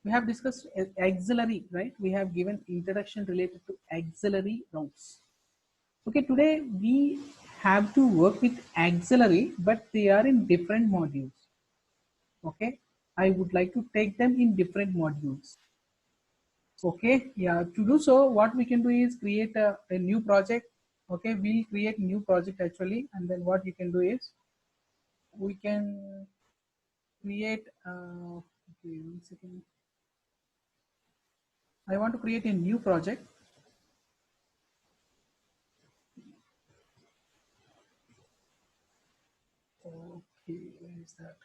We have discussed auxiliary, right? We have given introduction related to auxiliary routes. Okay, today we have to work with auxiliary, but they are in different modules. Okay, I would like to take them in different modules. Okay, yeah, to do so what we can do is create a new project. Okay, we'll create new project actually, and then what you can do is we can create okay, 1 second. I want to create a new project. Okay, where is that?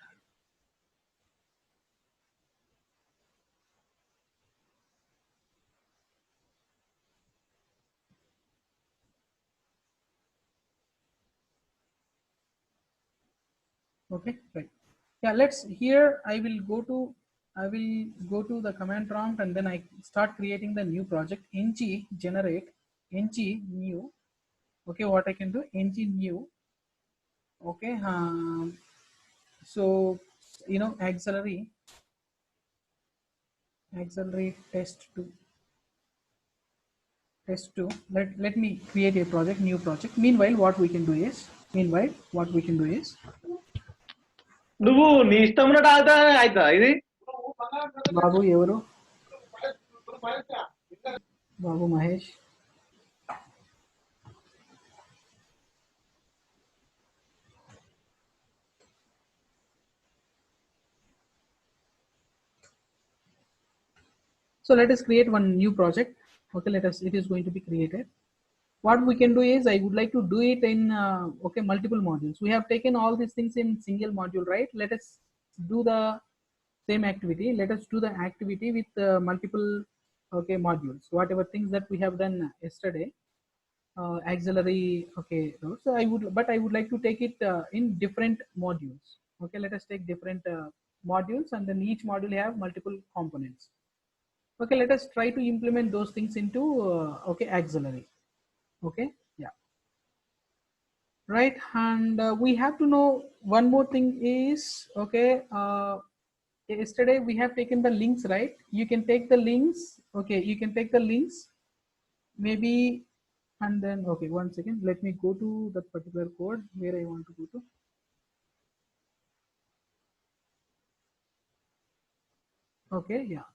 Okay, right. Yeah, let's here I will go to the command prompt, and then I start creating the new project. Ng generate, ng new. Okay, what I can do, ng new. Okay, so auxiliary test 2. Let me create a project, new project. Meanwhile what we can do is నువ్వు నీ ఇష్టం ఉన్నట్టు ఆగుతా అవుతా ఇది బాబు ఎవరు, బాబు Mahesh. So let us create one new project. Okay, it is going to be created. What we can do is I would like to do it in okay, multiple modules. We have taken all these things in single module, right? Let us do the same activity. Let us do the activity with multiple okay modules, whatever things that we have done yesterday. Auxiliary, okay, so I would like to take it in different modules. Okay, let us take different modules, and then each module have multiple components. Okay, let us try to implement those things into okay, auxiliary. Okay, yeah, right. And we have to know one more thing is, okay, yesterday we have taken the links, right? You can take the links. Okay, you can take the links maybe, and then okay, 1 second, let me go to that particular code where I want to go to. Okay, yeah,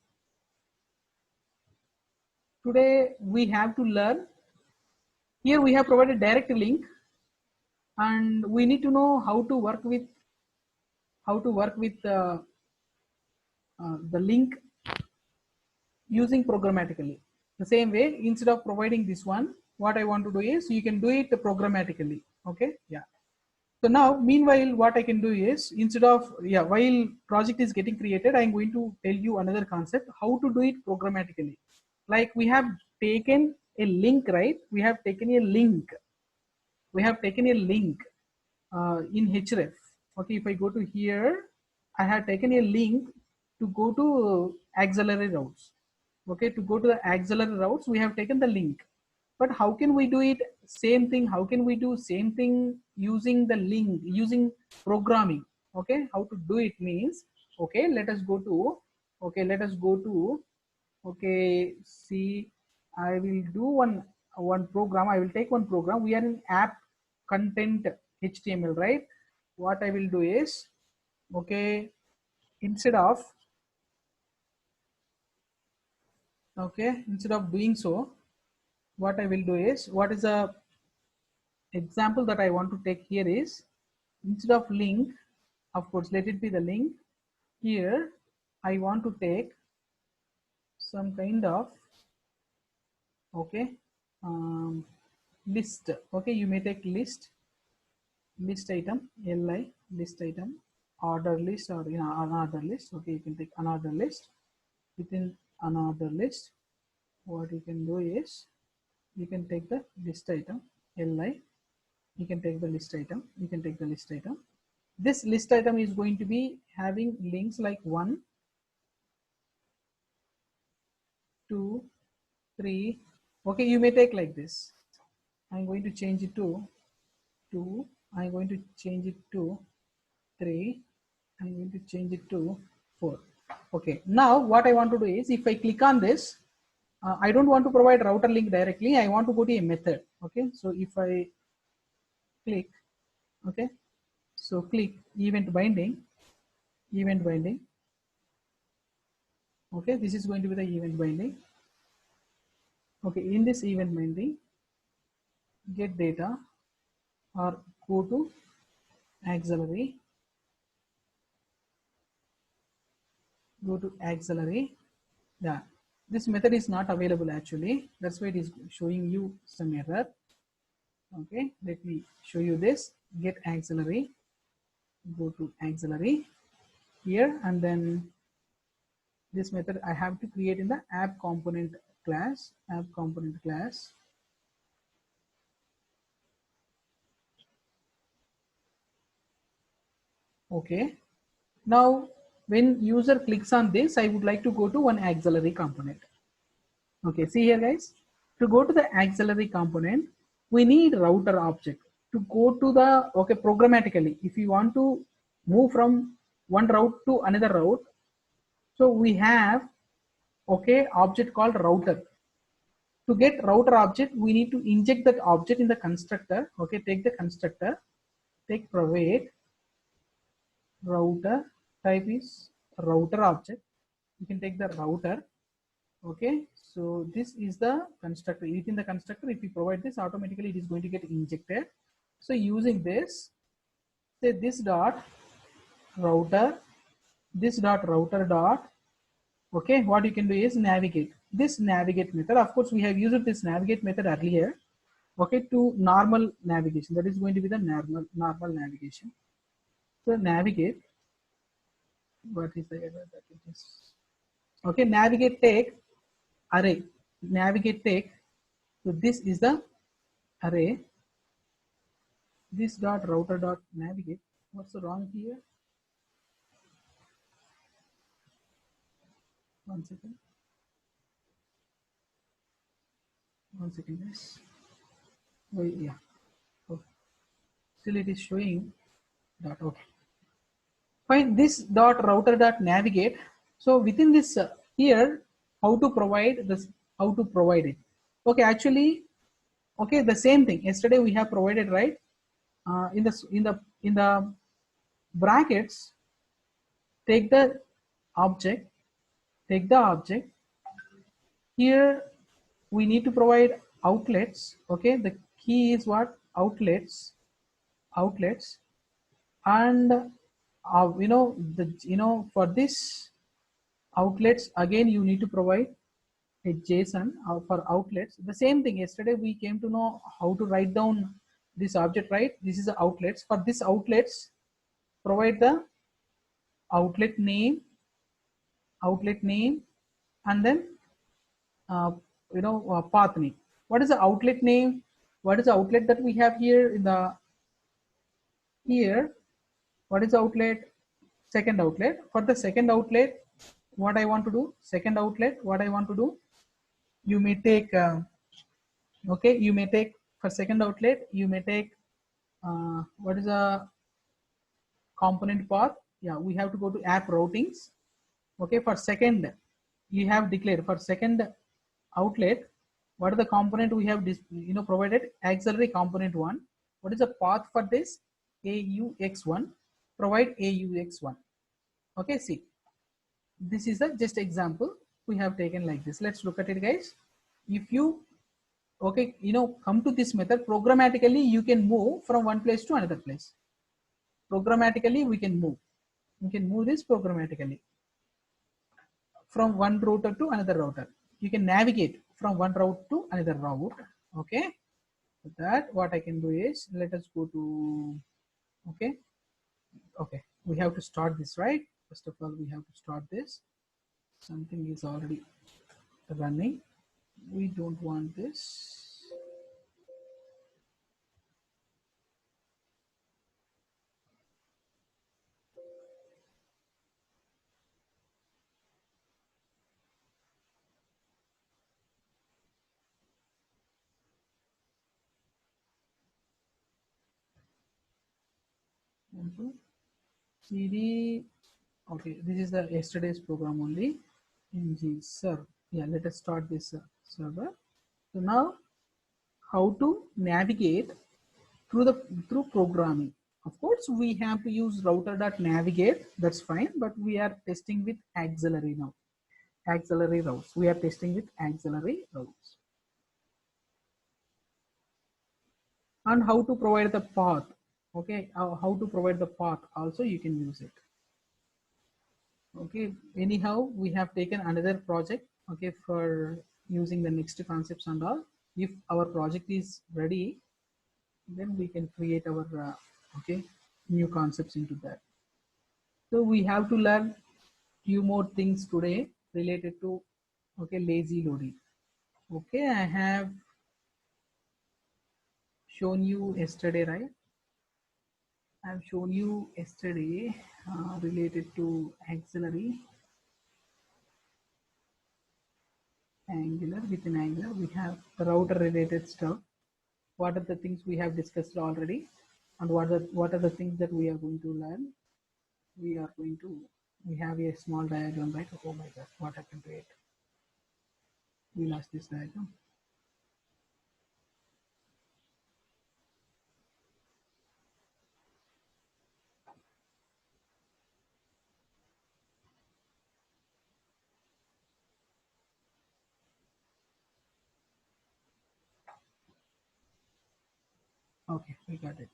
today we have to learn. Here we have provided direct link, and we need to know how to work with the link using programmatically. The same way, instead of providing this one, what I want to do is you can do it programmatically. Okay, yeah. So now meanwhile what I can do is, instead of, yeah, while project is getting created, I'm going to tell you another concept how to do it programmatically. Like we have taken a link, right? We have taken a link in href. Okay, if I go to here, I have taken a link to go to auxiliary routes. Okay, to go to the auxiliary routes, we have taken the link. But how can we do it same thing? How can we do same thing using the link, using programming? Okay, how to do it means, okay, let us go to, okay, see, I will do one program. I will take one program. We are in app content HTML, right? What I will do is, okay, instead of doing so, what I will do is, what is the example that I want to take here is, instead of link, of course, let it be the link. Here I want to take some kind of, okay, list. Okay, you may take list item, li list item, order list, or another list. Okay, you can take another list. Within another list, what you can do is you can take the list item li. You can take the list item. This list item is going to be having links like 1, 2, 3. Okay, you may take like this. I'm going to change it to 2. I'm going to change it to 3. I'm going to change it to 4. Okay, now what I want to do is, if I click on this, I don't want to provide router link directly. I want to go to a method. Okay, so if I click, okay, so click event binding, event binding. Okay, this is going to be the event binding. Okay, in this event binding, get data or go to auxiliary, go to auxiliary. Yeah, this method is not available actually. That's why it is showing you some error. Okay, let me show you this. Get auxiliary, go to auxiliary here, and then this method I have to create in the app component class, app component class. Okay, now when user clicks on this, I would like to go to one auxiliary component. Okay, see here guys, to go to the auxiliary component, we need router object to go to the, okay, programmatically. If you want to move from one route to another route, so we have, okay, object called router. To get router object, we need to inject that object in the constructor. Okay, take the constructor, take provide router, type is router object. You can take the router. Okay, so this is the constructor. Within the constructor, if you provide this, automatically it is going to get injected. So using this, say this dot router, this dot router dot, okay, what you can do is navigate. This navigate method, of course we have used this navigate method earlier, okay, to normal navigation. That is going to be the normal navigation. So navigate, what is the error that it is? Okay, navigate take array, navigate take. So this is the array, this dot router dot navigate. What's the wrong here? One second. One second, yes. Oh, yeah. Okay. Still it is showing dot. Okay. Fine. This dot router dot navigate. So within this here, how to provide this? How to provide it? Okay. Actually, okay. The same thing. Yesterday we have provided, right? In the brackets, take the object. Take the object. Here we need to provide outlets. Okay, the key is what? Outlets. And for this outlets, again you need to provide a JSON for outlets. The same thing, yesterday we came to know how to write down this object, right? This is the outlets. For this outlets, provide the outlet name, and then path name. What is the outlet name? What is the outlet that we have here in the here? What is the outlet? Second outlet. For the second outlet, what I want to do? Second outlet, what I want to do? You may take okay. You may take for second outlet. You may take what is a component path? Yeah, we have to go to app routings. Okay, for second, you have declared for second outlet, what are the component we have provided? Auxiliary component one. What is the path for this? AUX1. Provide AUX1. Okay, see, this is a just example we have taken like this. Let's look at it, guys. If you okay, come to this method programmatically, you can move from one place to another place. Programmatically, we can move. We can move this programmatically from one router to another router. You can navigate from one route to another route. Okay, so that what I can do is, let us go to, okay, we have to start this, right? First of all, we have to start this. Something is already running. We don't want this. CD Okay, this is the yesterday's program only. ng serve. Yeah, let us start this server. So now, how to navigate through programming. Of course, we have to use router.navigate. That's fine, but we are testing with auxiliary now. Auxiliary routes. We are testing with auxiliary routes. And how to provide the path. Okay, how to provide the path. Also, you can use it. Okay, anyhow, we have taken another project, okay, for using the next concepts and all. If our project is ready, then we can create our okay, new concepts into that. So we have to learn few more things today related to, okay, lazy loading. Okay, I have shown you yesterday, right? I've shown you yesterday related to auxiliary. Angular, within Angular we have the router related stuff. What are the things we have discussed already, and what are the things that we are going to learn? We have a small diagram, right? Oh my god, what happened to it? We lost this diagram. Okay, we got it.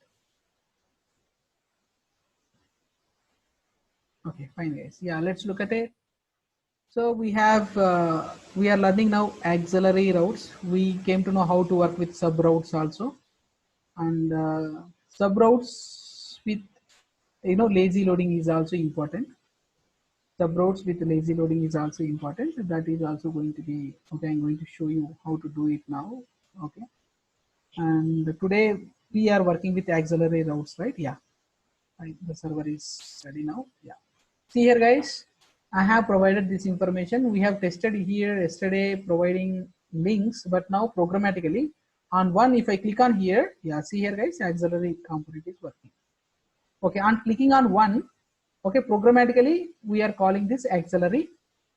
Okay, fine guys. Yeah, let's look at it. So we are learning now auxiliary routes. We came to know how to work with sub routes also, and sub routes with, you know, lazy loading is also important. Sub routes with lazy loading is also important. That is also going to be, okay, I'm going to show you how to do it now. Okay, and today we are working with auxiliary routes, right? Yeah, right. The server is ready now. Yeah, see here guys, I have provided this information. We have tested here yesterday providing links, but now programmatically on one, if I click on here, yeah, see here guys, auxiliary component is working. Okay, on clicking on one, okay, programmatically we are calling this auxiliary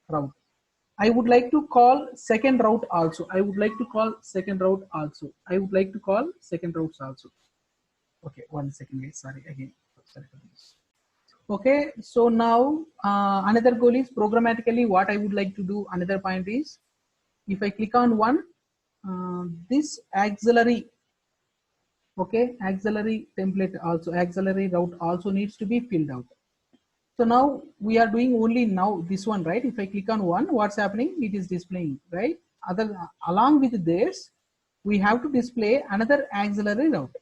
route. I would like to call second route also. I would like to call second route also. I would like to call second routes also. Okay, 1 second guys, sorry again. Sorry for this. Okay, so now another goal is programmatically what I would like to do. Another point is, if I click on one, this auxiliary, okay, auxiliary template also, auxiliary route also needs to be filled out. So now we are doing only now this one, right? If I click on one, what's happening? It is displaying, right? Along with this, we have to display another auxiliary route.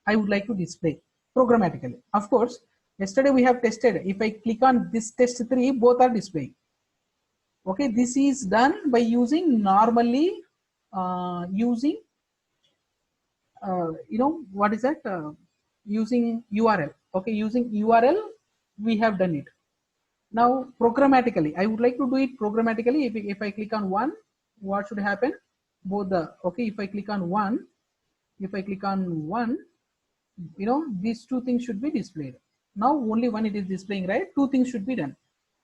I would like to display programmatically. Of course, yesterday we have tested. If I click on this test 3, both are displaying. Okay, this is done by using normally using you know, what is that? Using URL. Okay, using URL, we have done it. Now programmatically, I would like to do it programmatically. If I click on one, what should happen? Both the, okay, if I click on one, you know, these two things should be displayed. Now only one it is displaying, right? Two things should be done.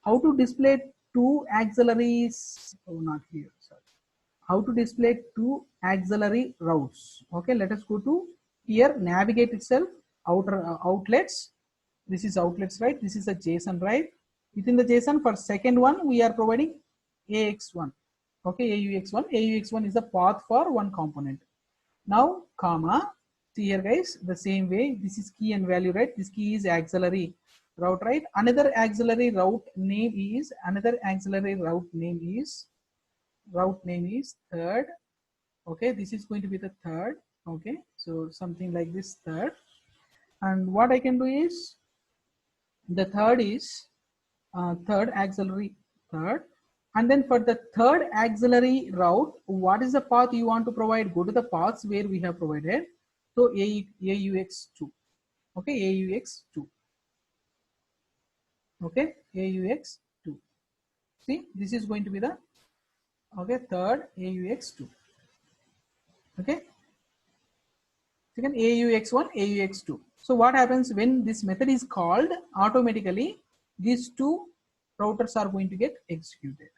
How to display two auxiliaries? Oh, not here, sorry. How to display two auxiliary routes? Okay, let us go to here, navigate itself, outer outlets. This is outlets, right? This is a JSON, right? Within the JSON, for second one, we are providing AX1. Okay, AUX1. AUX1 is the path for one component. Now, comma, see here guys, the same way, this is key and value, right? This key is auxiliary route, right? Another auxiliary route name is third. Okay, this is going to be the third. Okay, so something like this, third. And what I can do is, the third is third auxiliary third. And then for the third auxiliary route, what is the path you want to provide? Go to the paths where we have provided. So AUX2. Okay, AUX2. Okay, AUX2. See, this is going to be the, okay, third AUX2. Okay, second AUX1, AUX2. So what happens when this method is called? Automatically these two routers are going to get executed.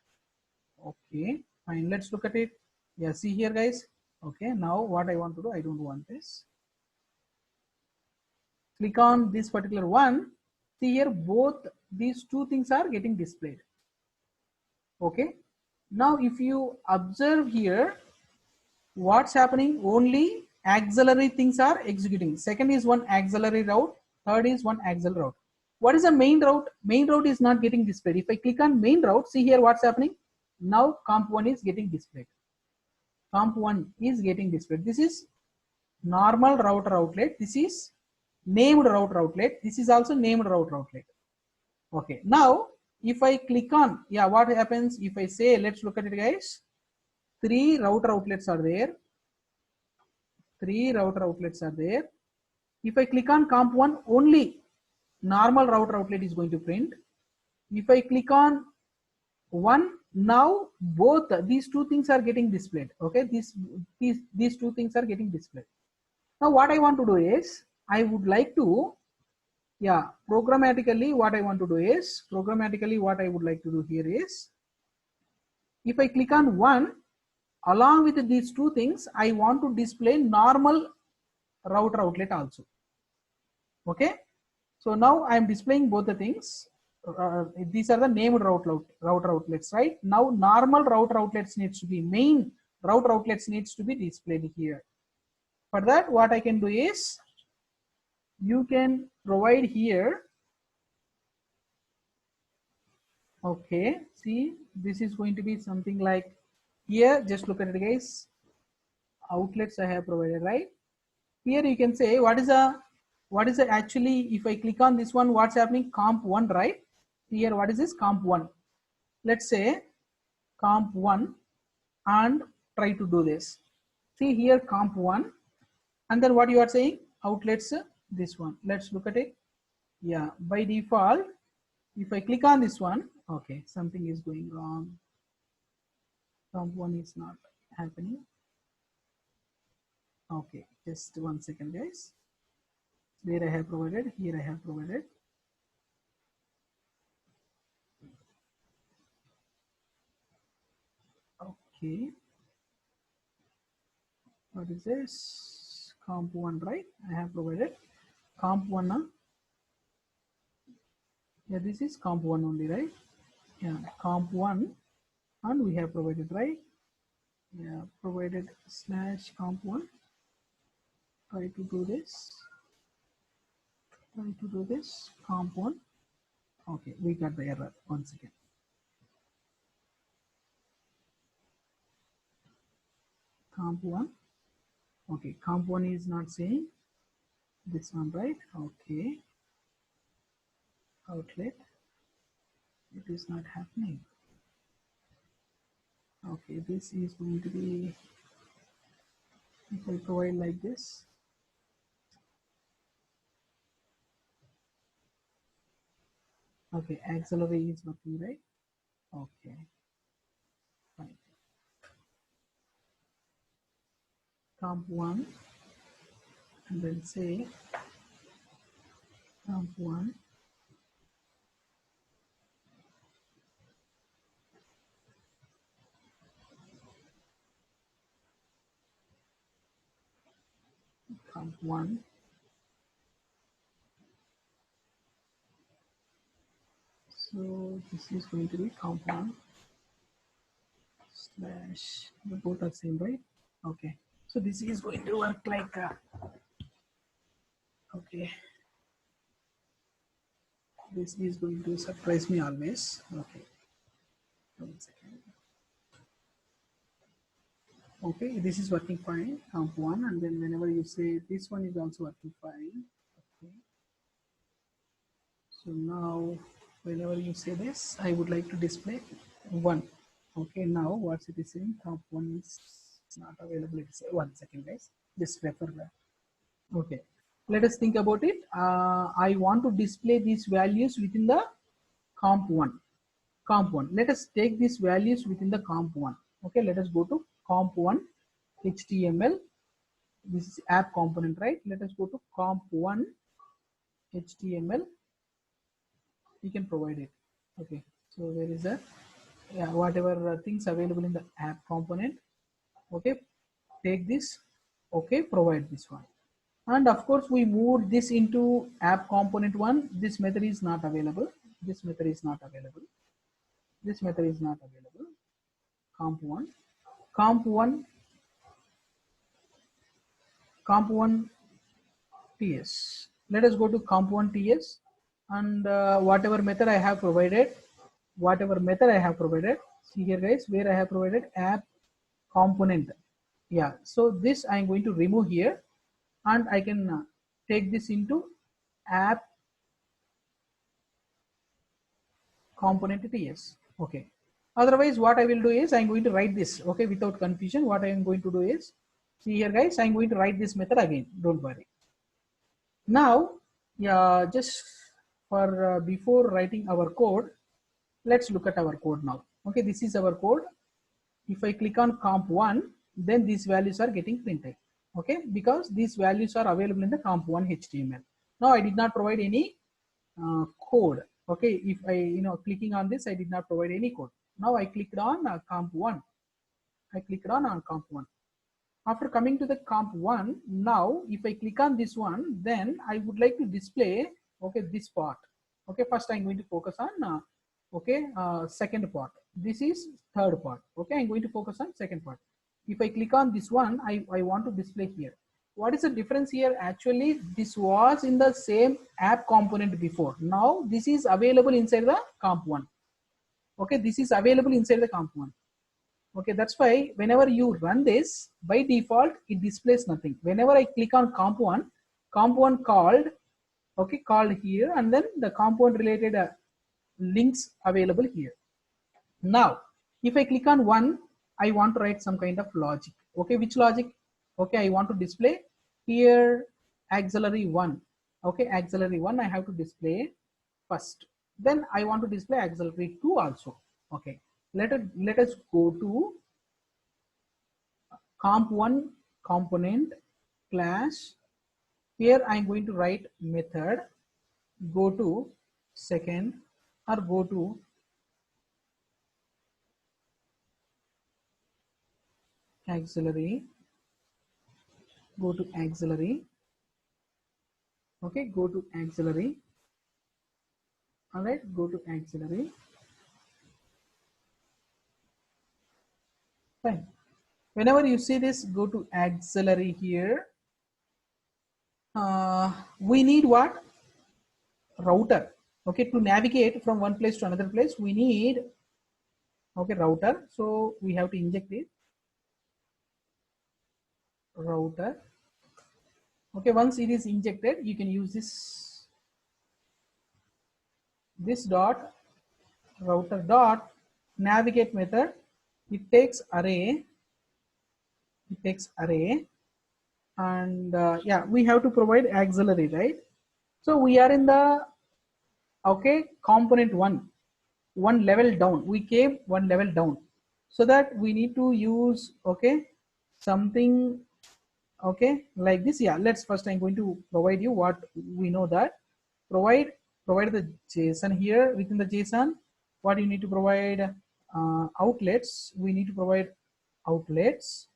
Okay, fine. Let's look at it. Yeah, see here, guys. Okay, now what I want to do, I don't want this. Click on this particular one. See here, both these two things are getting displayed. Okay, now if you observe here, what's happening, only auxiliary things are executing. Second is one auxiliary route, third is one auxiliary route. What is the main route? Main route is not getting displayed. If I click on main route, see here what's happening. Now comp1 is getting displayed. Comp1 is getting displayed. This is normal router outlet. This is named router outlet. This is also named router outlet. Okay, now if I click on, yeah, what happens if I say, let's look at it, guys. 3 router outlets are there. 3 router outlets are there. If I click on comp1, only normal router outlet is going to print. If I click on one, now both these two things are getting displayed. Okay, these two things are getting displayed. Now what I want to do is, I would like to, yeah, programmatically what I want to do is, programmatically what I would like to do here is, if I click on one, along with these two things, I want to display normal router outlet also. Okay, so now I am displaying both the things. These are the named router outlets, right? Now normal router outlets needs to be, main router outlets needs to be displayed here. For that, what I can do is, you can provide here. Okay, see, this is going to be something like here. Just look at it, guys. Outlets I have provided, right? Here you can say what is the actually, if I click on this one, what's happening? Comp1, right? Here, what is this? Comp1. Let's say comp1 and try to do this. See here, comp1, and then what you are saying? Outlets, this one. Let's look at it. Yeah, by default, if I click on this one, okay, something is going wrong. Comp1 is not happening. Okay, just 1 second, guys. There I have provided, here I have provided. Okay, what is this? Comp1, right? I have provided comp1. Yeah, this is comp1 only, right? Yeah, comp1, and we have provided, right? Yeah, provided slash comp1. Try to do this. Try to do this. Comp1. Okay, we got the error once again. Comp1. Okay, comp1 is not saying this one, right? Okay, outlet, it is not happening. Okay, this is going to be, if I provide like this, okay, auxiliary is working, right? Okay, fine. Comp1, and then say comp1, comp1, so this is going to be comp1 slash, the both are same, right? Okay, so this is going to work like okay, this is going to surprise me always. Okay, 1 second. Okay, this is working fine, comp1, and then whenever you say this one is also working fine. Okay, so now whenever you say this, I would like to display 1. Okay, now what's it is saying? Comp1 is not available. It's 1 second, guys. Just refer that. Okay, let us think about it. I want to display these values within the comp1. Comp1. Let us take these values within the comp1. Okay, let us go to comp1 HTML. This is app component, right? Let us go to comp1 HTML. you can provide it. Okay, so there is a, yeah, whatever things available in the app component. Okay, take this. Okay, provide this one. And of course we moved this into app component one. This method is not available. This method is not available. This method is not available. Comp1, comp1, comp1 ts. Let us go to comp1 ts, and whatever method I have provided, see here guys, where I have provided app component. Yeah, so this I am going to remove here, and I can take this into app component ts. Okay, otherwise what I will do is I'm going to write this, okay, without confusion. What I am going to do is, see here guys, I'm going to write this method again, don't worry. Now, yeah, just for before writing our code, let's look at our code now. Okay, this is our code. If I click on comp1, then these values are getting printed. Okay, because these values are available in the comp1 HTML. Now I did not provide any code. Okay, if I clicking on this, I did not provide any code. Now I clicked on comp1. I clicked on comp1. After coming to the comp1, now if I click on this one, then I would like to display, okay, this part. Okay, first I'm going to focus on second part. This is third part. Okay, I'm going to focus on second part. If I click on this one, I want to display here. What is the difference here? Actually, this was in the same app component before. Now this is available inside the comp1. Okay, this is available inside the comp1. Okay, that's why whenever you run this, by default it displays nothing. Whenever I click on comp1, comp1 called, okay, called here, and then the comp1 related links available here. Now if I click on one, I want to write some kind of logic. Okay, which logic? Okay, I want to display here auxiliary 1. Okay, auxiliary 1 I have to display first. Then I want to display auxiliary 2 also. Okay, let us go to comp1 component class. Here I am going to write method, go to second, or go to auxiliary, go to auxiliary. Okay, go to auxiliary. All right, go to auxiliary. Fine. Whenever you see this, go to auxiliary here. We need what? Router. Okay, to navigate from one place to another place, we need, okay, router. So we have to inject it. Router. Okay, once it is injected, you can use this dot router dot navigate method. It takes array. It takes array, and yeah, we have to provide auxiliary, right? So we are in the, okay, component one level down. We came one level down, so that we need to use, okay, something, okay, like this. Yeah, let's first, I'm going to provide you what we know, that provide the JSON here. Within the JSON, what you need to provide, outlets. We need to provide outlets.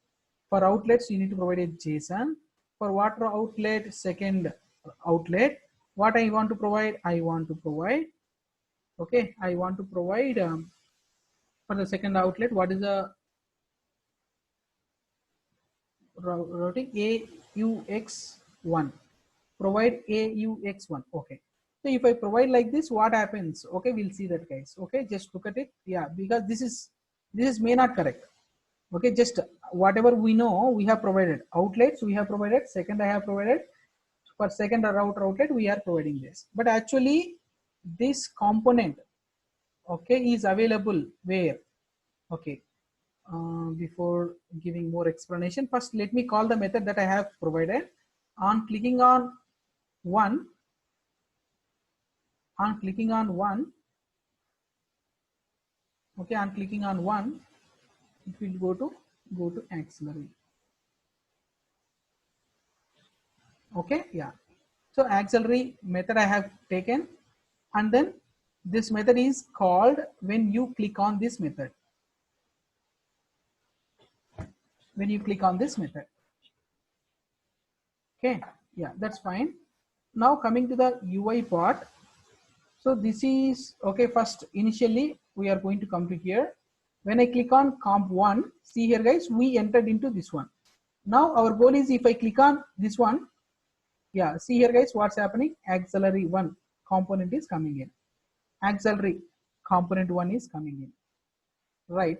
For outlets, you need to provide a JSON. For water outlet, second outlet, what I want to provide, I want to provide, okay, I want to provide for the second outlet, what is the routing? AUX1. Provide AUX1. Okay, so if I provide like this, what happens? Okay, we'll see that, guys. Okay, just look at it. Yeah, because this is may not correct. Okay, just whatever we know, we have provided outlets, we have provided second, I have provided for second router outlet, we are providing this, but actually this component, okay, is available where? Okay, before giving more explanation, first let me call the method that I have provided. On clicking on one, okay, on clicking on one, it will go to auxiliary. Okay, yeah, so auxiliary method I have taken, and then This method is called when you click on this method. When you click on this method. Okay, yeah, that's fine. Now coming to the UI part. So this is okay. First, initially we are going to come to here. When I click on comp1, see here guys, we entered into this one. Now our goal is, if I click on this one, yeah, see here guys, what's happening? Auxiliary 1 component is coming in. Auxiliary component 1 is coming in, right?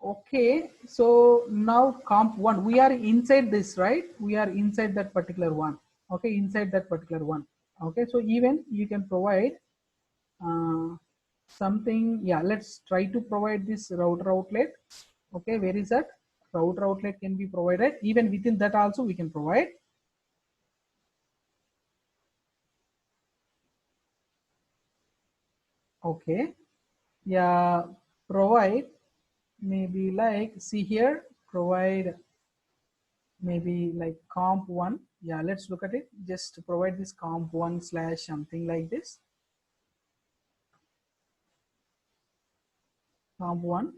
Okay, so now comp1, we are inside this, right? We are inside that particular one. Okay, inside that particular one. Okay, so even you can provide something. Yeah, let's try to provide this router outlet. Okay, where is that? Router outlet can be provided. Even within that also we can provide. Okay, yeah, provide maybe like, see here, provide maybe like comp1. Yeah, let's look at it. Just provide this comp1 slash something like this. Comp1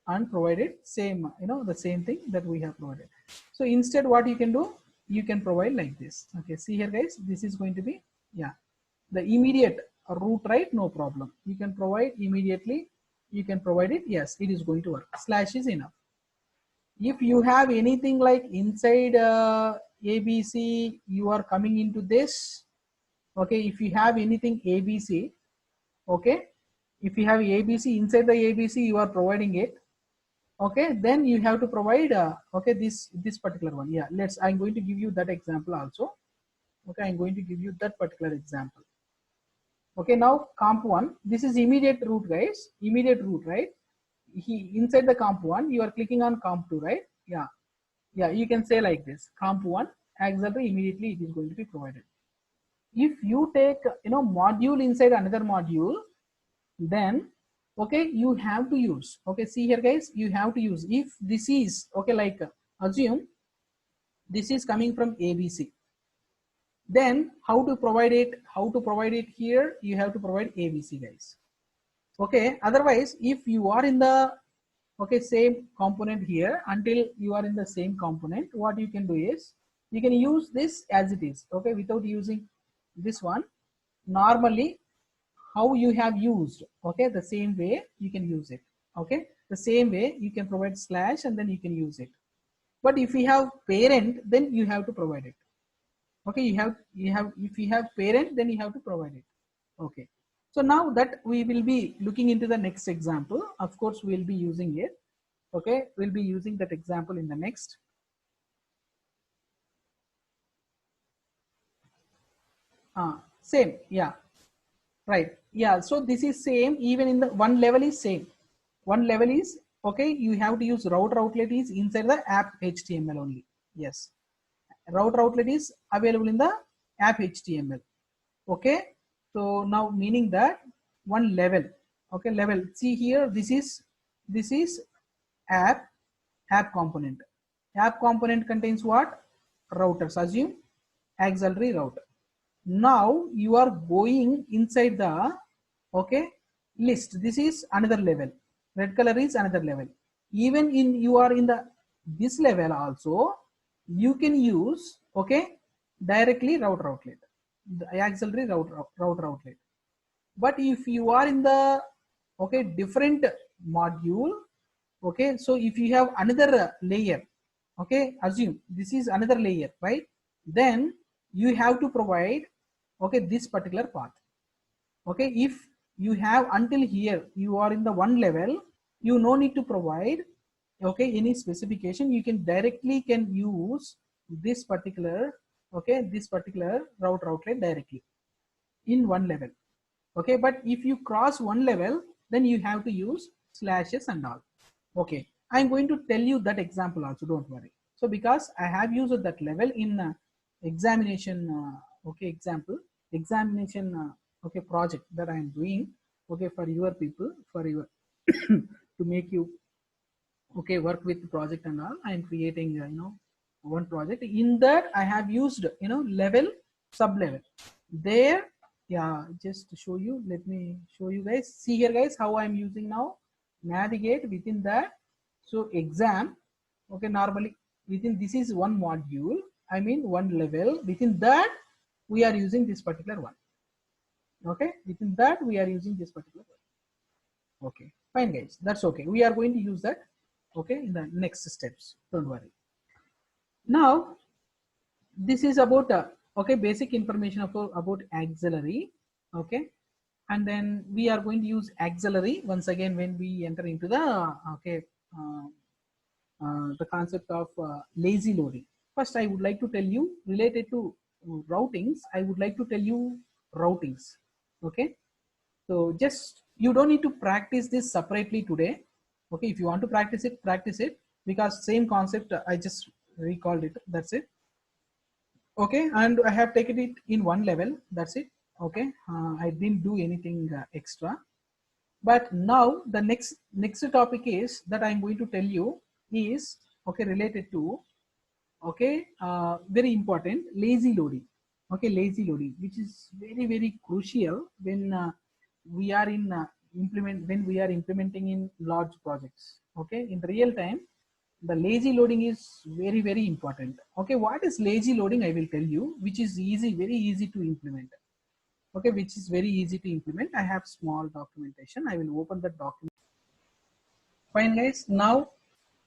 and provide it same, the same thing that we have provided. So instead what you can do, you can provide like this. Okay, see here guys, this is going to be, yeah, the immediate root, right? No problem. You can provide immediately. You can provide it. Yes, it is going to work. Slash is enough. If you have anything like inside ABC, you are coming into this. Okay, if you have anything ABC, okay, if you have ABC, inside the ABC you are providing it. Okay, then you have to provide okay, this particular one. Yeah, I'm going to give you that example also. Okay, I'm going to give you that particular example. Okay, now comp1, this is immediate root guys, immediate root, right? Inside the comp1 you are clicking on comp2, right? Yeah, you can say like this, comp1 auxiliary, immediately it is going to be provided. If you take module inside another module, then okay, you have to use, okay, see here guys, you have to use, if this is okay, like assume this is coming from ABC, then how to provide it here, you have to provide ABC guys. Okay, otherwise if you are in the okay same component here, until you are in the same component, what you can do is you can use this as it is, okay, without using this one. Normally how you have used, okay, the same way you can use it. Okay, the same way you can provide slash and then you can use it. But if you have parent, then you have to provide it. Okay, you have if you have parent, then you have to provide it. Okay, so now that we will be looking into the next example, of course we'll be using it. Okay, we'll be using that example in the next. Same, yeah, right, yeah. So this is same, even in the one level is same. One level is okay, you have to use router outlet is inside the app HTML only. Yes, router outlet is available in the app HTML. Okay, so now meaning that one level, okay, level, see here, this is app component. App component contains what? Routers, assume auxiliary router. Now you are going inside the okay list. This is another level. Red color is another level. Even in you are in the this level also, you can use okay directly router outlet, the auxiliary router outlet. But if you are in the okay different module, okay, so if you have another layer, okay, assume this is another layer, right? Then you have to provide okay this particular path. Okay, if you have until here you are in the one level, you no need to provide okay any specification, you can directly can use this particular okay this particular router outlet directly in one level. Okay, but if you cross one level, then you have to use slashes and all. Okay, I'm going to tell you that example also, don't worry. So because I have used that level in examination okay examination okay project that I am doing okay for your people, for your to make you okay work with the project and all. I am creating one project, in that I have used level, sub level. There yeah, just to show you, let me show you guys. See here guys, how I'm using now, navigate within that. So exam, okay, normally within this is one module, I mean one level, within that we are using this particular one. Okay, within that we are using this particular one. Okay, fine guys, that's okay, we are going to use that, okay, in the next steps, don't worry. Now this is about okay, basic information about auxiliary. Okay, and then we are going to use auxiliary once again when we enter into the okay, uh, the concept of lazy loading. First I would like to tell you related to routings, I would like to tell you routings. Okay, so just you don't need to practice this separately today. Okay, if you want to practice it, because same concept I just recalled it, that's it. Okay, and I have taken it in one level, that's it. Okay, I didn't do anything extra. But now the next topic is that I'm going to tell you is okay, related to okay, very important, lazy loading. Okay, lazy loading, which is very crucial when we are in when we are implementing in large projects. Okay, in real time the lazy loading is very important. Okay, what is lazy loading I will tell you, which is easy, very easy to implement. Okay, which is very easy to implement. I have small documentation, I will open the document. Fine guys, now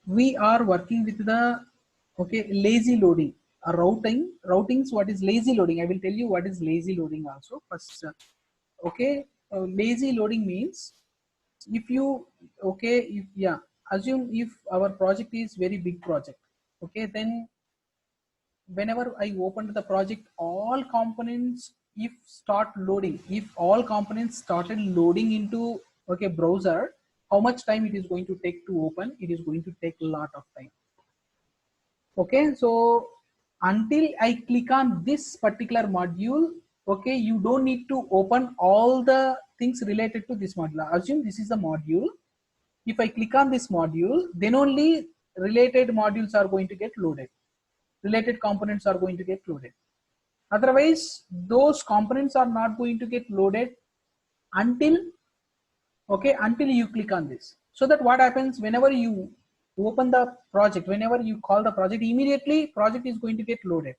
we are working with the okay, lazy loading, routings. What is lazy loading, I will tell you what is lazy loading also first. Okay, lazy loading means, if you okay, if yeah, assume if our project is very big project, okay, then whenever I opened the project, all components if start loading, if all components started loading into okay, browser, how much time it is going to take to open? It is going to take a lot of time. Okay, so until I click on this particular module, okay, you don't need to open all the things related to this module. Assume this is the module. If I click on this module, then only related modules are going to get loaded, related components are going to get loaded. Otherwise those components are not going to get loaded until okay, until you click on this. So that what happens, whenever you open the project, whenever you call the project, immediately project is going to get loaded.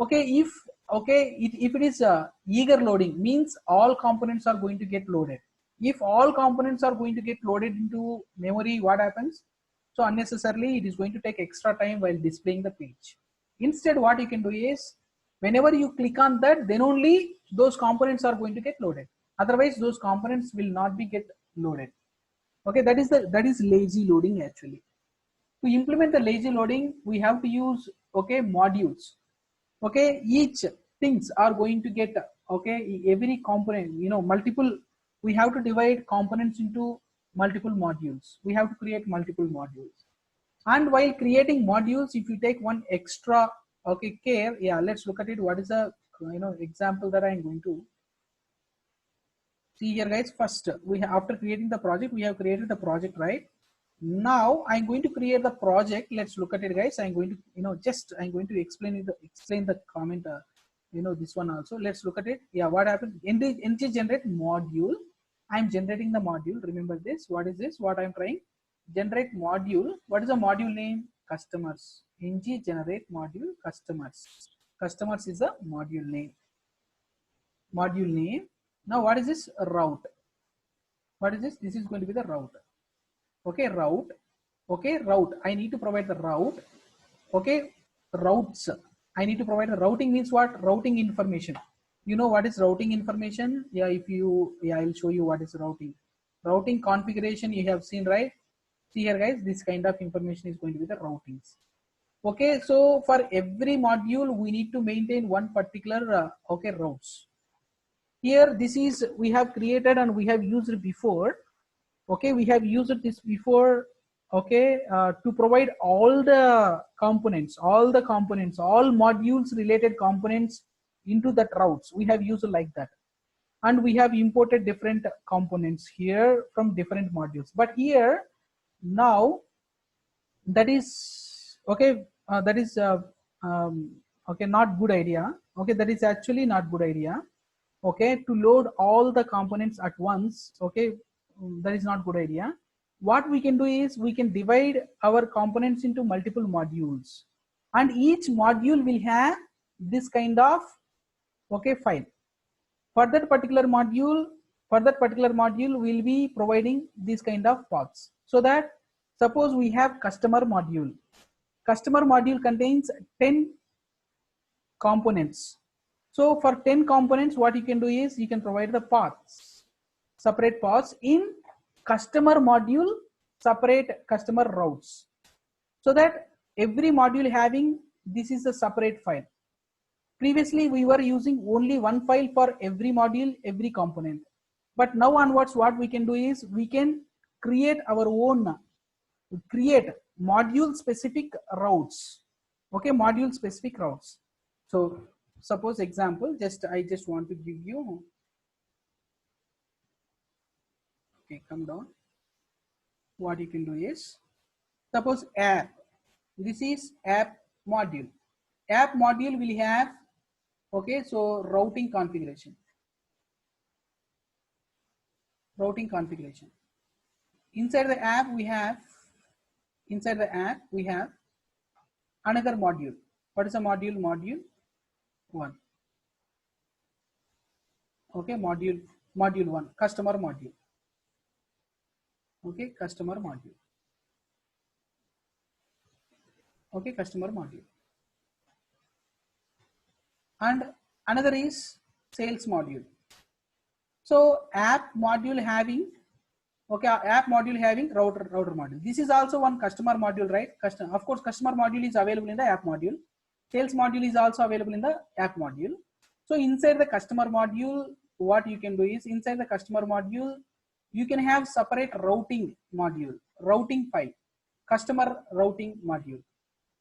Okay, if okay, if it is eager loading, means all components are going to get loaded. If all components are going to get loaded into memory, what happens? So unnecessarily it is going to take extra time while displaying the page. Instead what you can do is, whenever you click on that, then only those components are going to get loaded. Otherwise those components will not be get loaded. Okay, that is lazy loading actually. To implement the lazy loading, we have to use okay, modules. Okay, each things are going to get okay, every component, you know, multiple, we have to divide components into multiple modules, we have to create multiple modules. And while creating modules, if you take one extra okay, care, yeah, let's look at it. What is the you know, example that I'm going to see here guys? First we have, after creating the project, we have created the project, right? Now I'm going to create the project. Let's look at it guys. I'm going to, you know, just I'm going to explain it, explain the comment, you know, this one also. Let's look at it. Yeah, what happened? ng generate module. I'm generating the module. Remember this. What is this? What I'm trying? Generate module. What is the module name? Customers. ng generate module customers. Customers is the module name. Module name. Now what is this? Route. What is this? This is going to be the route. Okay, route. Okay, route. I need to provide the route. Okay, routes. I need to provide the routing means what? Routing information. You know what is routing information? Yeah, if you, yeah, I'll show you what is routing. Routing configuration you have seen, right? See here guys, this kind of information is going to be the routings. Okay, so for every module we need to maintain one particular okay, routes. Here this is we have created and we have used before. Okay, we have used this before. Okay, to provide all the components, all modules related components into that routes, we have used like that. And we have imported different components here from different modules. But here now that is okay, that is okay, not good idea. Okay, that is actually not good idea. okay, to load all the components at once, okay, that is not good idea. What we can do is we can divide our components into multiple modules, and each module will have this kind of, okay, file. For that particular module, we'll be providing this kind of paths. So that suppose we have customer module. Customer module contains 10 components. So for 10 components, what you can do is you can provide the paths, separate paths in customer module, separate customer routes, so that every module having this is a separate file. Previously, we were using only one file for every module, every component. But now onwards, what we can do is we can create our own, create module specific routes. Okay, module specific routes. So suppose example, I just want to give you, okay, come down. What you can do is, suppose app, this is app module. App module will have, okay, so routing configuration. Inside the app we have another module. What is a module? Module 1. Okay, module 1, customer module. Okay, customer module. Okay, customer module. And another is sales module. So app module having, okay, app module having router module. This is also one customer module, right? Of course, customer module is available in the app module. Sales module is also available in the app module. So inside the customer module, what you can do is, inside the customer module, you can have separate routing module, routing file, customer routing module.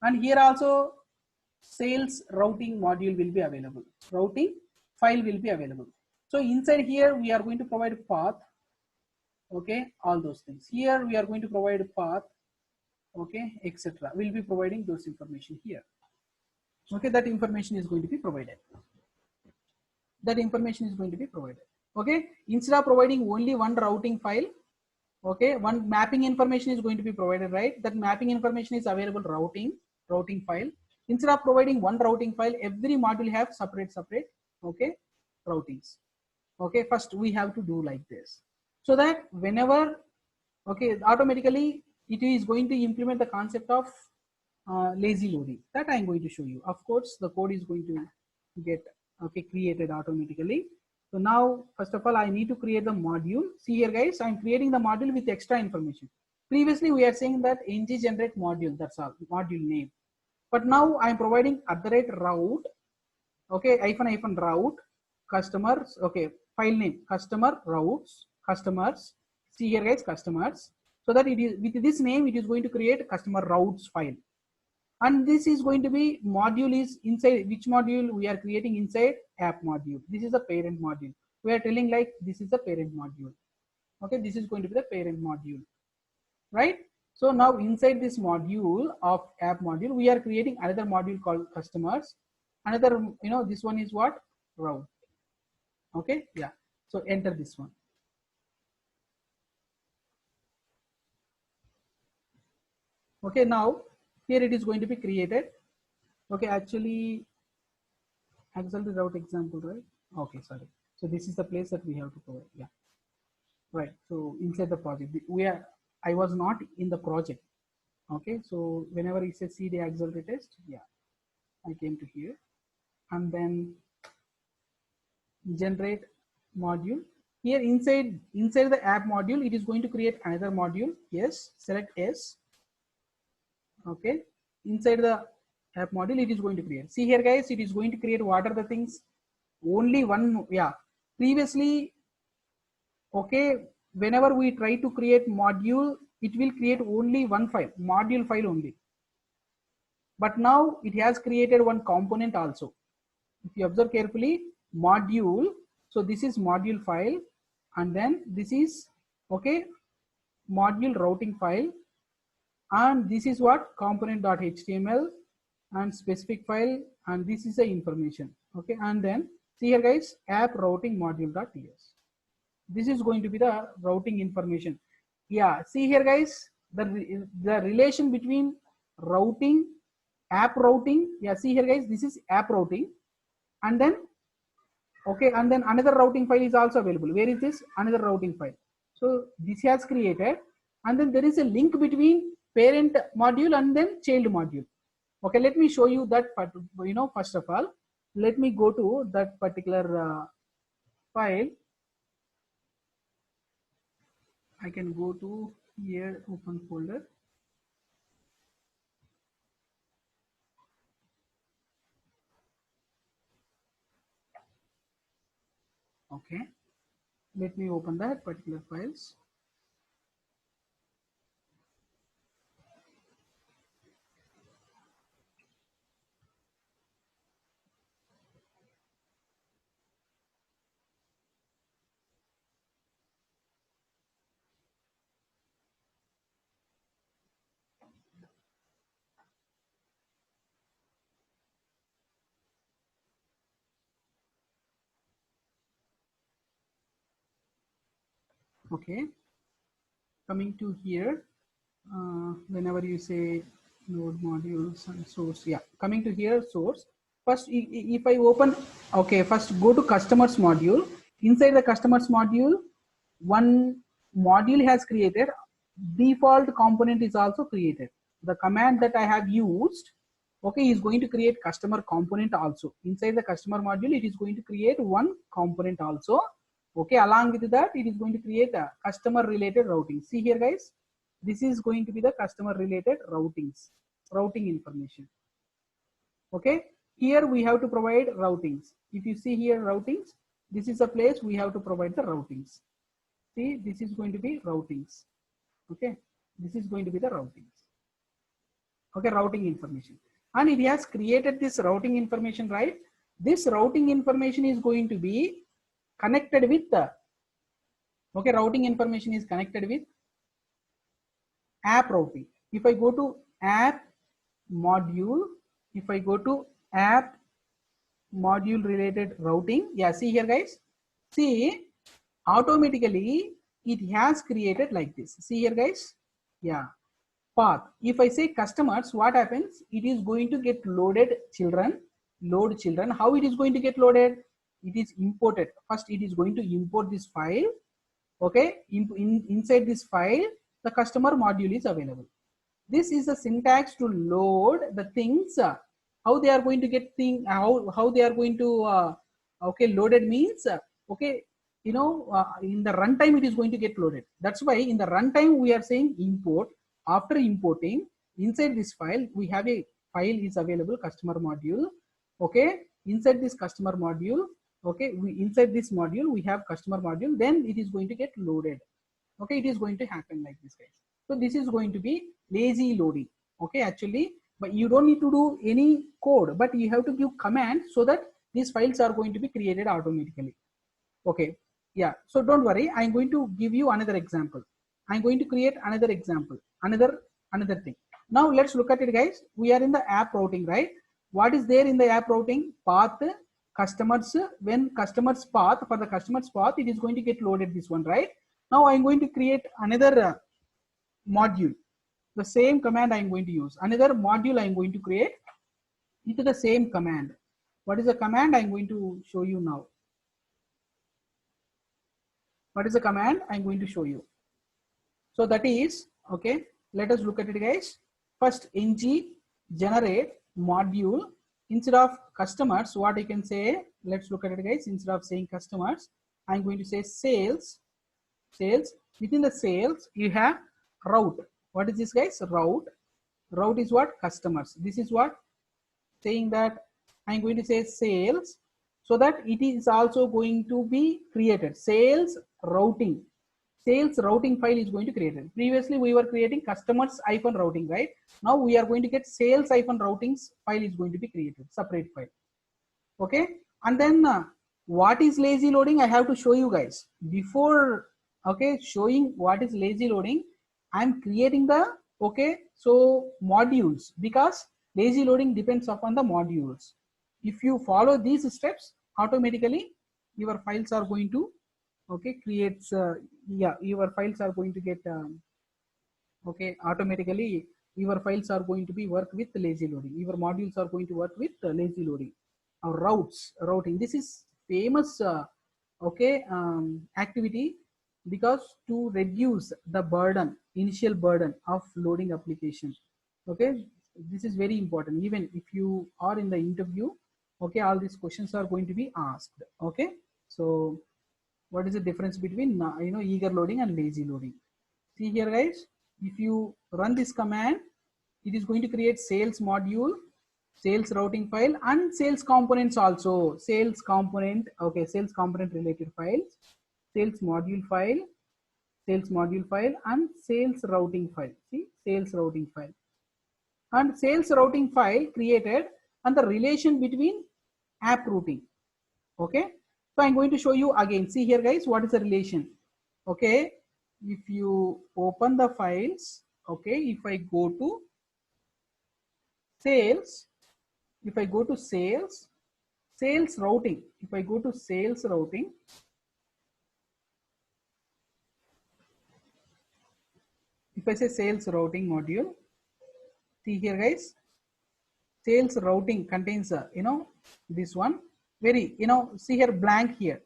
And here also sales routing module will be available. Routing file will be available. So inside here, we are going to provide path. Okay, all those things. Here we are going to provide a path, okay, etc. We'll be providing those information here. Okay, that information is going to be provided. Okay, instead of providing only one routing file, okay, one mapping information is going to be provided, right? That mapping information is available routing file. Instead of providing one routing file, every module have separate, okay, routings. Okay, first we have to do like this, so that whenever, okay, automatically it is going to implement the concept of lazy loading. That I am going to show you. Of course, the code is going to get, okay, created automatically. So now, first of all, I need to create the module. See here, guys, I'm creating the module with extra information. Previously, we are saying that ng generate module, that's all, module name. But now I'm providing @route, okay, hyphen route, customers, okay, file name, customer routes, customers. See here, guys, customers. So that it is with this name, it is going to create customer routes file. And this is going to be module is inside, which module we are creating inside app module. This is the parent module. We are telling like this is the parent module. Okay, this is going to be the parent module, right? So now inside this module of app module, we are creating another module called customers. Another, you know, this one is what? Route. Okay, yeah. So enter this one. Okay, now here it is going to be created. Okay, actually, auxiliary route example, right? Okay, sorry. So this is the place that we have to provide. Yeah, right. So inside the project, I was not in the project. Okay, so whenever it says CD auxiliary test, yeah, I came to here, and then generate module. Here inside the app module, it is going to create another module. Yes, select yes. Okay, inside the app module, it is going to create. See here, guys, it is going to create what are the things? Only one. Yeah, previously, okay, whenever we try to create module, it will create only one file, module file only. But now it has created one component also. If you observe carefully, module. So this is module file, and then this is, okay, module routing file, and this is what? Component.html and specific file, and this is the information. Okay, and then See here guys, app routing module.ts. This is going to be the routing information. Yeah, see here guys, the relation between routing, app routing. Yeah, see here guys, this is app routing, and then okay, and then another routing file is also available. Where is this? Another routing file. So this has created, and then there is a link between parent module and then child module. Okay, let me show you that part. First of all, let me go to that particular file. I can go to here, open folder. Okay, let me open that particular files. Okay, coming to here, whenever you say node modules and source, yeah, coming to here, source. First, if I open, okay, first go to customers module. Inside the customers module, one module has created, default component is also created. The command that I have used, okay, is going to create customer component also. Inside the customer module, it is going to create one component also. Okay, along with that, it is going to create a customer related routing. See here guys, this is going to be the customer related routing information. Okay, here we have to provide routings. If you see here routings, this is a place we have to provide the routings. See, this is going to be routings. Okay, this is going to be the routings. Okay, routing information, and it has created this routing information, right? This routing information is going to be connected with the, okay, routing information is connected with app routing. If I go to app module, if I go to app module related routing, yeah, see here guys, see, automatically it has created like this. See here guys, yeah, path. If I say customers, what happens? It is going to get loaded children, load children. How it is going to get loaded? It is imported. First, it is going to import this file. Okay, inside this file, the customer module is available. This is the syntax to load the things. How they are going to get thing? How they are going to okay, loaded means okay, in the runtime it is going to get loaded. That's why in the runtime we are saying import. After importing, inside this file we have a file is available, customer module. Okay, inside this customer module, okay, inside this module we have customer module, then it is going to get loaded. Okay, it is going to happen like this guys. So this is going to be lazy loading. Okay, actually, but you don't need to do any code, but you have to give command so that these files are going to be created automatically. Okay, yeah, so don't worry, I'm going to give you another example. I'm going to create another example, another thing. Now let's look at it guys. We are in the app routing, right? What is there in the app routing? Path, customers. When customers path, for the customers path, it is going to get loaded, this one, right? Now I'm going to create another module. The same command I'm going to use. Another module I'm going to create into the same command. What is the command? I'm going to show you now. What is the command I'm going to show you? So that is, okay, let us look at it guys. First, ng generate module. Instead of customers, what I can say, let's look at it guys. Instead of saying customers, I'm going to say sales. Within the sales you have route. What is this guys? Route is what? Customers. This is what? Saying that I'm going to say sales, so that it is also going to be created. Sales routing file is going to create it. Previously we were creating customers routing, right? Now we are going to get sales routings file is going to be created, separate file. Okay, and then what is lazy loading? I have to show you guys before. Okay, showing what is lazy loading, I'm creating the, okay, so modules, because lazy loading depends upon the modules. If you follow these steps, automatically your files are going to, okay, creates, yeah, your files are going to get, okay, automatically your files are going to be work with lazy loading. Your modules are going to work with lazy loading or routing. This is famous, okay, activity, because to reduce the burden, initial burden of loading application. Okay, this is very important. Even if you are in the interview, okay, all these questions are going to be asked. Okay, so what is the difference between eager loading and lazy loading? See here, guys, if you run this command, it is going to create sales module, sales routing file, and sales components also. Sales component, okay, sales component related files, sales module file, and sales routing file. See, sales routing file and sales routing file created, and the relation between app routing. Okay, so I'm going to show you again. See here, guys, what is the relation? Okay, if you open the files, okay, if I go to sales, if I go to sales routing, if I go to sales routing, if I say sales routing module, see here, guys, sales routing contains this one, very, see here, blank here.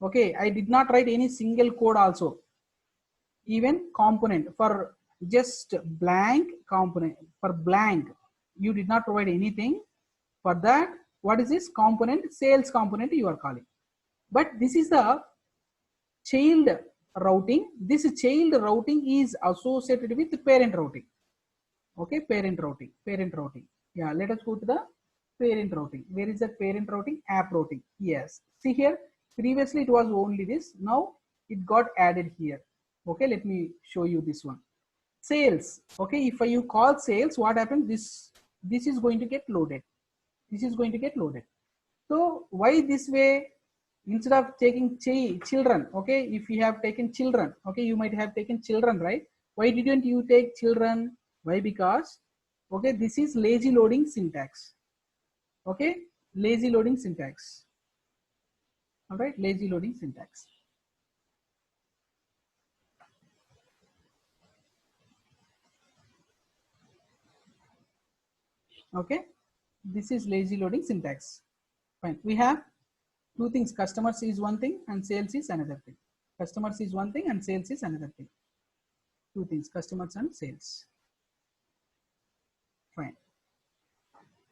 Okay, I did not write any single code also. Even component for just blank component, for blank you did not provide anything. For that, what is this component? Sales component you are calling. But this is the child routing. This child routing is associated with parent routing. Okay, parent routing. Yeah, let us go to the parent routing. Where is that parent routing? App routing. Yes, see here, previously it was only this, now it got added here. Okay, let me show you this one. Sales. Okay, if you call sales, what happens? This is going to get loaded. This is going to get loaded. So why this way? Instead of taking children, okay, if you have taken children, okay, you might have taken children, right? Why didn't you take children? Why? Because, okay, this is lazy loading syntax. Okay, lazy loading syntax. All right, lazy loading syntax. Okay, this is lazy loading syntax. Fine. We have two things. Customers is one thing and sales is another thing. Customers is one thing and sales is another thing. Two things, customers and sales. Fine.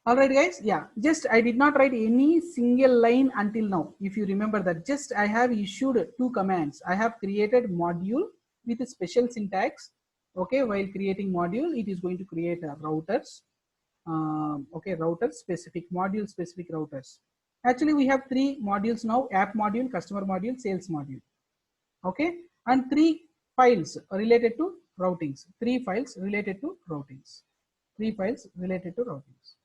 All right, guys. Yeah, just I did not write any single line until now. If you remember that, just I have issued two commands. I have created module with a special syntax. Okay, while creating module, it is going to create routers. Okay, router specific, module specific routers. Actually, we have three modules now: app module, customer module, sales module. Okay, and three files related to routings. Three files related to routings. Three files related to routings.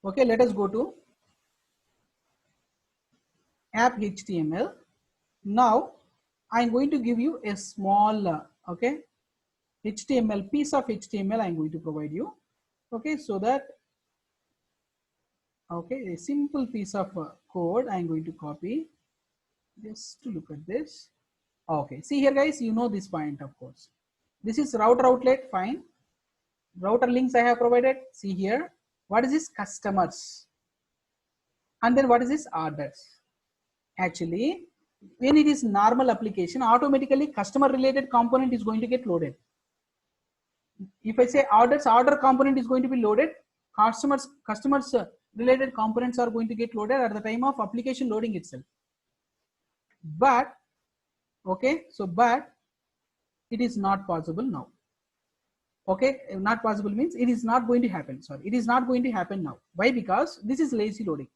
Okay, let us go to app HTML. Now I'm going to give you a small okay, HTML piece of HTML I'm going to provide you. Okay, so that, okay, a simple piece of code I'm going to copy. Just to look at this. Okay, see here, guys, you know this point, of course. This is router outlet, fine. Router links I have provided. See here, what is this? Customers. And then what is this? Orders. Actually, when it is normal application, automatically customer related component is going to get loaded. If I say orders, order component is going to be loaded. Customers related components are going to get loaded at the time of application loading itself. But, okay, so but it is not possible now. Okay, not possible means it is not going to happen. Sorry, it is not going to happen now. Why? Because this is lazy loading.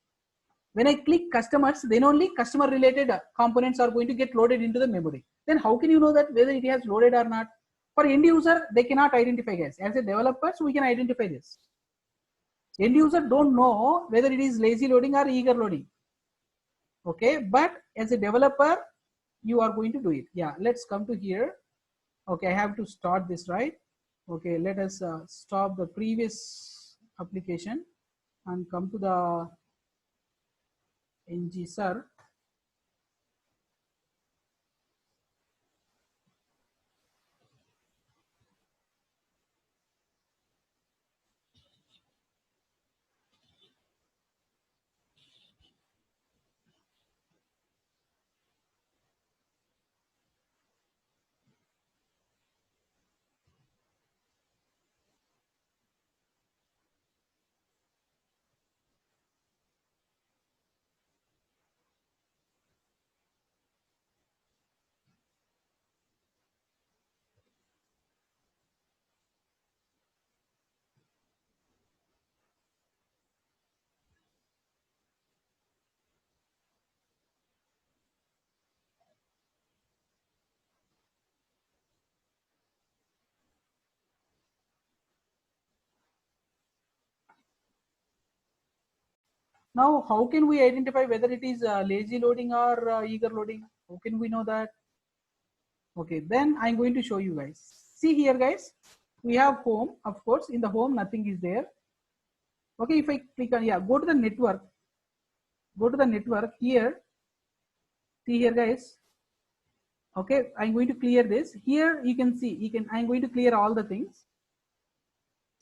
When I click customers, then only customer related components are going to get loaded into the memory. Then how can you know that whether it has loaded or not? For end user, they cannot identify this. As a developer, so we can identify this. End user don't know whether it is lazy loading or eager loading. Okay, but as a developer, you are going to do it. Yeah, let's come to here. Okay, I have to start this, right? Okay, let us stop the previous application and come to the ngSir. Now, how can we identify whether it is lazy loading or eager loading? How can we know that? Okay, then I'm going to show you guys. See here, guys, we have home. Of course, in the home, nothing is there. Okay, if I click on, yeah, go to the network. Go to the network here. See here, guys. Okay, I'm going to clear this. Here you can see, I'm going to clear all the things.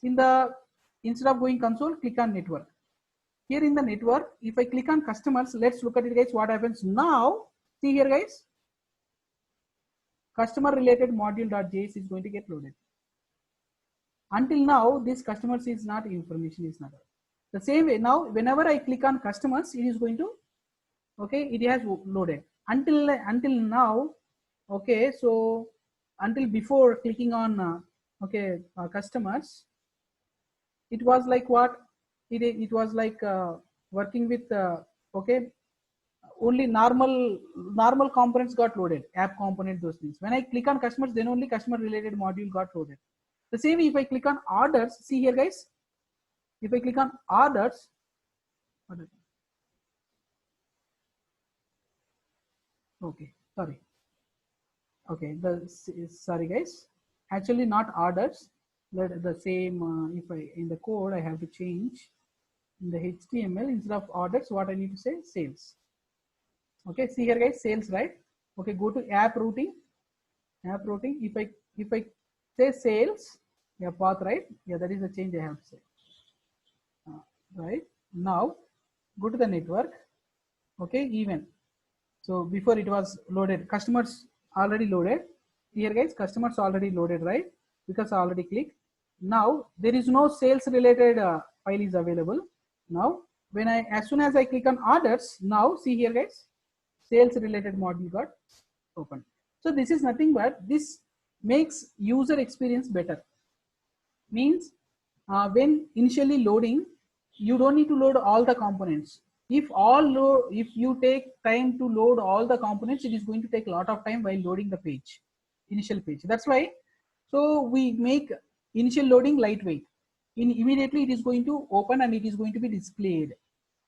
Instead of going console, click on network. Here in the network, if I click on customers, let's look at it, guys, what happens now. See here, guys, customer related module.js is going to get loaded. Until now, this customers is not, information is not. The same way now, whenever I click on customers, it is going to, okay, it has loaded. Until now, okay, so until before clicking on, customers, it was like what? It was like working with, okay, only normal components got loaded, app component, those things. When I click on customers, then only customer related module got loaded. The same way if I click on orders, see here, guys, if I click on orders, okay, sorry, okay, sorry guys, actually not orders, the same, if I, in the code, I have to change in the HTML, instead of orders, what I need to say, sales. Okay, see here, guys, sales, right? Okay, go to app routing. If I say sales, yeah, path, right? Yeah, that is the change I have to say. Right now, go to the network. Okay, even. So before it was loaded, customers already loaded. Here, guys, customers already loaded, right? Because I already clicked. Now there is no sales related file is available. Now, when as soon as I click on orders, now see here, guys, sales related module got open. So this is nothing but this makes user experience better. Means when initially loading, you don't need to load all the components. If you take time to load all the components, it is going to take a lot of time while loading the page, initial page. That's why, so we make initial loading lightweight. Immediately it is going to open and it is going to be displayed.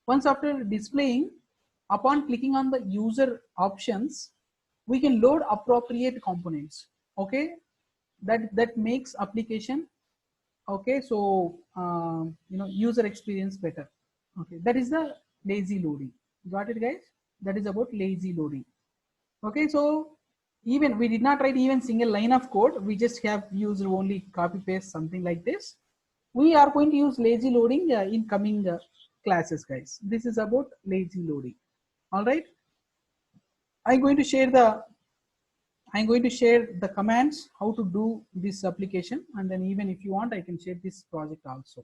Once after displaying, upon clicking on the user options, we can load appropriate components. Okay, that makes application, okay, so user experience better. Okay, that is the lazy loading. Got it, guys? That is about lazy loading. Okay, so even we did not write even single line of code, we just have used only copy paste, something like this. We are going to use lazy loading in coming classes, guys. This is about lazy loading. All right, I'm going to share the commands how to do this application, and then even if you want, I can share this project also.